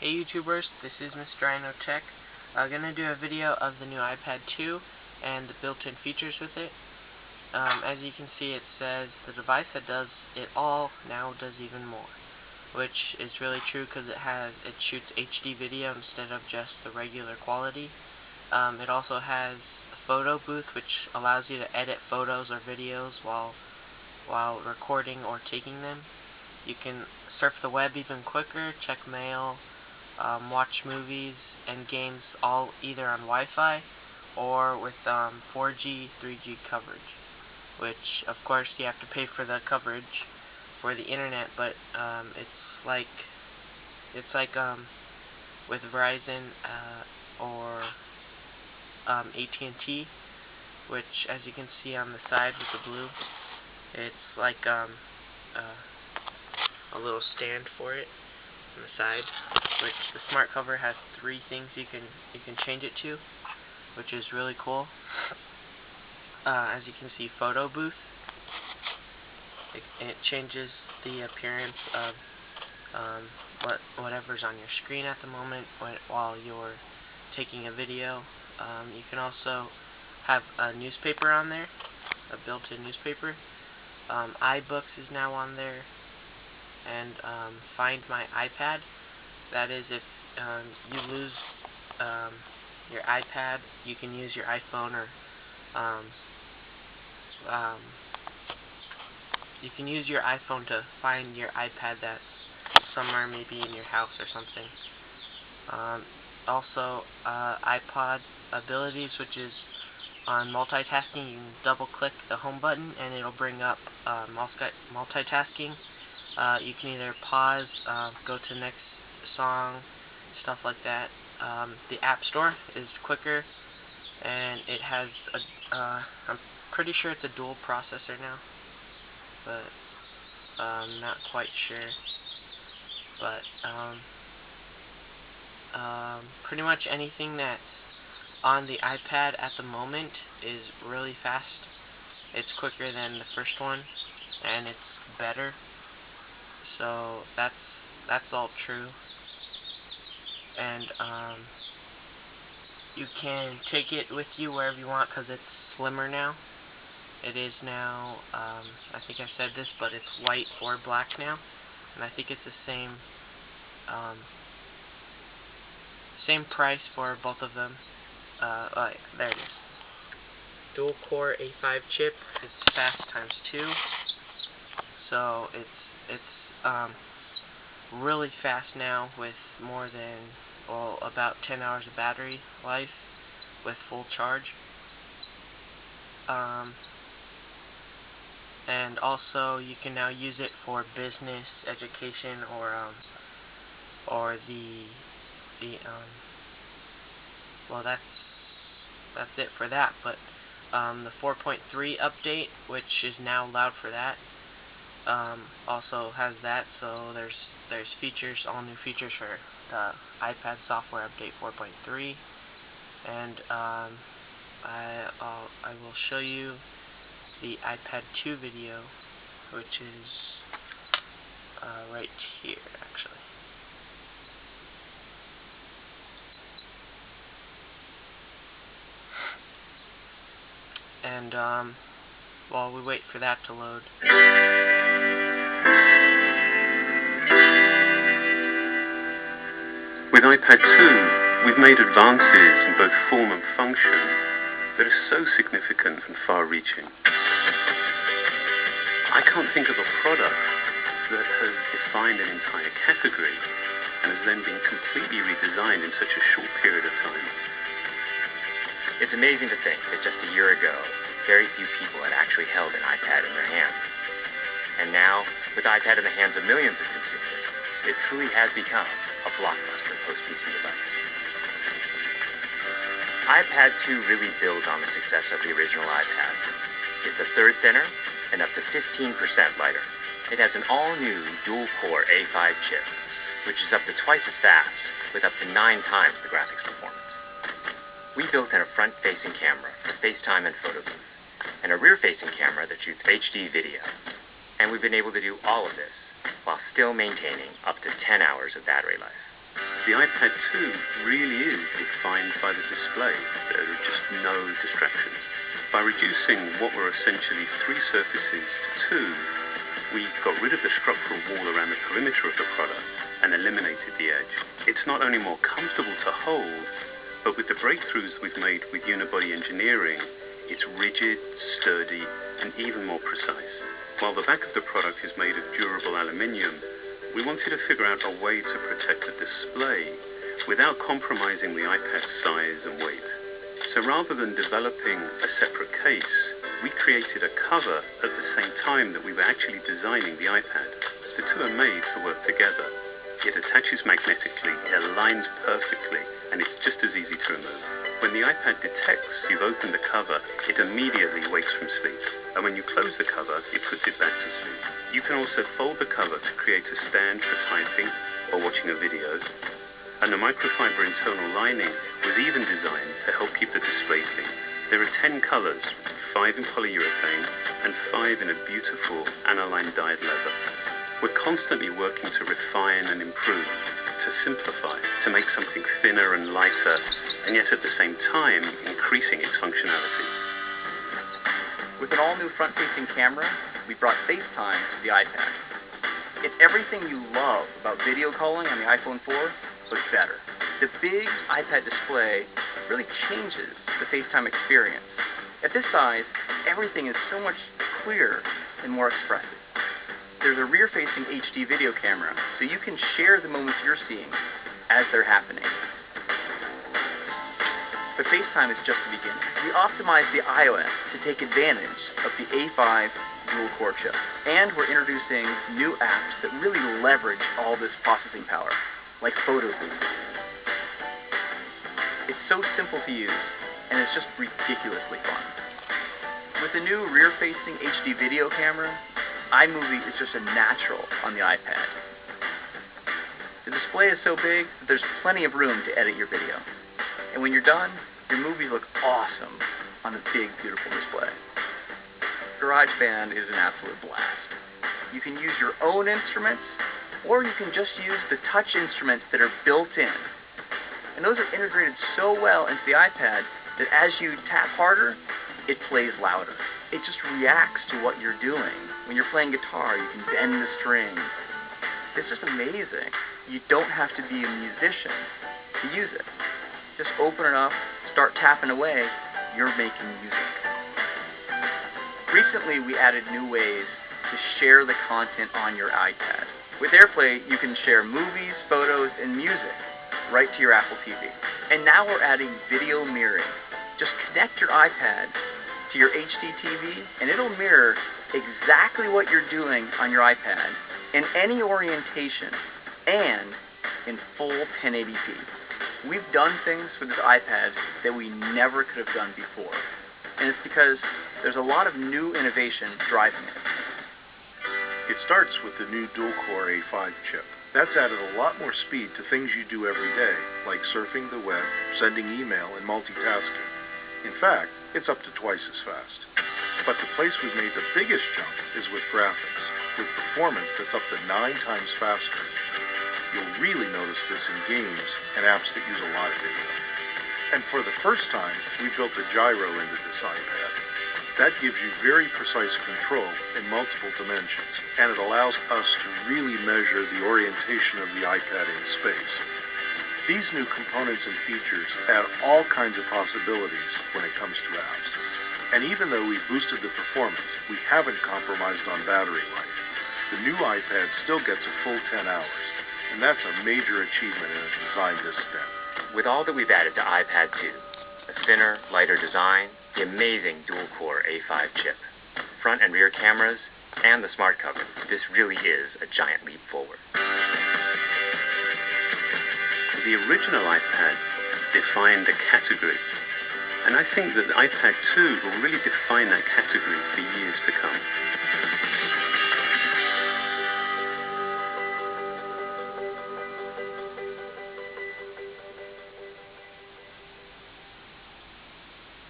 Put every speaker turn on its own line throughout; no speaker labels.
Hey YouTubers, this is Mr. Rhino Tech. I'm gonna do a video of the new iPad 2 and the built-in features with it. As you can see, it says the device that does it all now does even more, which is really true because it shoots HD video instead of just the regular quality. It also has a photo booth, which allows you to edit photos or videos while recording or taking them. You can surf the web even quicker, check mail, watch movies and games all either on Wi-Fi or with 4G, 3G coverage, which of course you have to pay for the coverage for the internet, but it's like with Verizon or AT&T, which as you can see on the side with the blue, it's like a little stand for it on the side, which the smart cover has 3 things you can change it to, which is really cool. As you can see, photo booth. It changes the appearance of whatever's on your screen at the moment while you're taking a video. You can also have a newspaper on there, a built-in newspaper. iBooks is now on there, and Find My iPad. That is, if you lose your iPad, you can use your iPhone, or you can use your iPhone to find your iPad that's somewhere maybe in your house or something. Also, iPod abilities, which is on multitasking. You can double click the home button and it'll bring up multitasking. You can either pause, go to the next song, stuff like that. The App Store is quicker, and it has I'm pretty sure it's a dual processor now, but I'm not quite sure. But pretty much anything that's on the iPad at the moment is really fast. It's quicker than the first one, and it's better. So that's all true. And you can take it with you wherever you want because it's slimmer now. It is now, I think I said this, but it's white or black now, and I think it's the same price for both of them. There it is. Dual core A5 chip is fast ×2, so it's really fast now with more than about 10 hours of battery life with full charge. And also you can now use it for business, education, or well, that's it for that. But the 4.3 update, which is now allowed for that, also has that. So there's features, all new features for the iPad software update 4.3, and I will show you the iPad 2 video, which is right here actually. And while we wait for that to load,
with iPad 2, we've made advances in both form and function that are so significant and far-reaching. I can't think of a product that has defined an entire category and has then been completely redesigned in such a short period of time.
It's amazing to think that just a year ago, very few people had actually held an iPad in their hands. And now, with iPad in the hands of millions of consumers, it truly has become a blockbuster post-PC device. iPad 2 really builds on the success of the original iPad. It's a third thinner and up to 15% lighter. It has an all-new dual-core A5 chip, which is up to twice as fast, with up to 9 times the graphics performance. We built in a front-facing camera for FaceTime and photo booth, and a rear-facing camera that shoots HD video. And we've been able to do all of this while still maintaining up to 10 hours of battery life.
The iPad 2 really is defined by the display. There are just no distractions. By reducing what were essentially 3 surfaces to 2, we got rid of the structural wall around the perimeter of the product and eliminated the edge. It's not only more comfortable to hold, but with the breakthroughs we've made with unibody engineering, it's rigid, sturdy, and even more precise. While the back of the product is made of durable aluminium, we wanted to figure out a way to protect the display without compromising the iPad's size and weight. So rather than developing a separate case, we created a cover at the same time that we were actually designing the iPad. The two are made to work together. It attaches magnetically, it aligns perfectly, and it's just as easy to remove. When the iPad detects you've opened the cover, it immediately wakes from sleep. And when you close the cover, it puts it back to sleep. You can also fold the cover to create a stand for typing or watching a video. And the microfiber internal lining was even designed to help keep the display clean. There are 10 colors, 5 in polyurethane and 5 in a beautiful aniline dyed leather. We're constantly working to refine and improve, to simplify, to make something thinner and lighter, and yet at the same time increasing its functionality.
With an all-new front-facing camera, we brought FaceTime to the iPad. It's everything you love about video calling on the iPhone 4, but better. The big iPad display really changes the FaceTime experience. At this size, everything is so much clearer and more expressive. There's a rear-facing HD video camera, so you can share the moments you're seeing as they're happening. But FaceTime is just the beginning. We optimized the iOS to take advantage of the A5 dual-core chip. And we're introducing new apps that really leverage all this processing power, like Photo Booth. It's so simple to use, and it's just ridiculously fun. With the new rear-facing HD video camera, iMovie is just a natural on the iPad. The display is so big that there's plenty of room to edit your video. And when you're done, your movies look awesome on the big, beautiful display. GarageBand is an absolute blast. You can use your own instruments, or you can just use the touch instruments that are built in. And those are integrated so well into the iPad that as you tap harder, it plays louder. It just reacts to what you're doing. When you're playing guitar, you can bend the strings. It's just amazing. You don't have to be a musician to use it. Just open it up, start tapping away, you're making music. Recently, we added new ways to share the content on your iPad. With AirPlay, you can share movies, photos, and music right to your Apple TV. And now we're adding video mirroring. Just connect your iPad to your HD TV, and it'll mirror exactly what you're doing on your iPad in any orientation and in full 1080p. We've done things with this iPad that we never could have done before, and it's because there's a lot of new innovation driving it.
It starts with the new dual-core A5 chip. That's added a lot more speed to things you do every day, like surfing the web, sending email, and multitasking. In fact, it's up to twice as fast. But the place we've made the biggest jump is with graphics, with performance that's up to 9 times faster. You'll really notice this in games and apps that use a lot of video. And for the first time, we built a gyro into this iPad. That gives you very precise control in multiple dimensions, and it allows us to really measure the orientation of the iPad in space. These new components and features add all kinds of possibilities when it comes to apps. And even though we've boosted the performance, we haven't compromised on battery life. The new iPad still gets a full 10 hours, and that's a major achievement in a design this thin.
With all that we've added to iPad 2, a thinner, lighter design, the amazing dual-core A5 chip, front and rear cameras, and the smart cover, this really is a giant leap forward.
The original iPad defined a category, and I think that the iPad 2 will really define that category for years to come.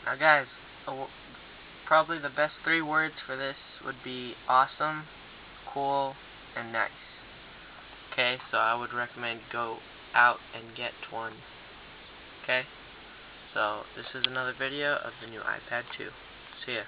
Now guys, probably the best 3 words for this would be awesome, cool, and nice. Okay, so I would recommend go out and get one. Okay? So, this is another video of the new iPad 2. See ya.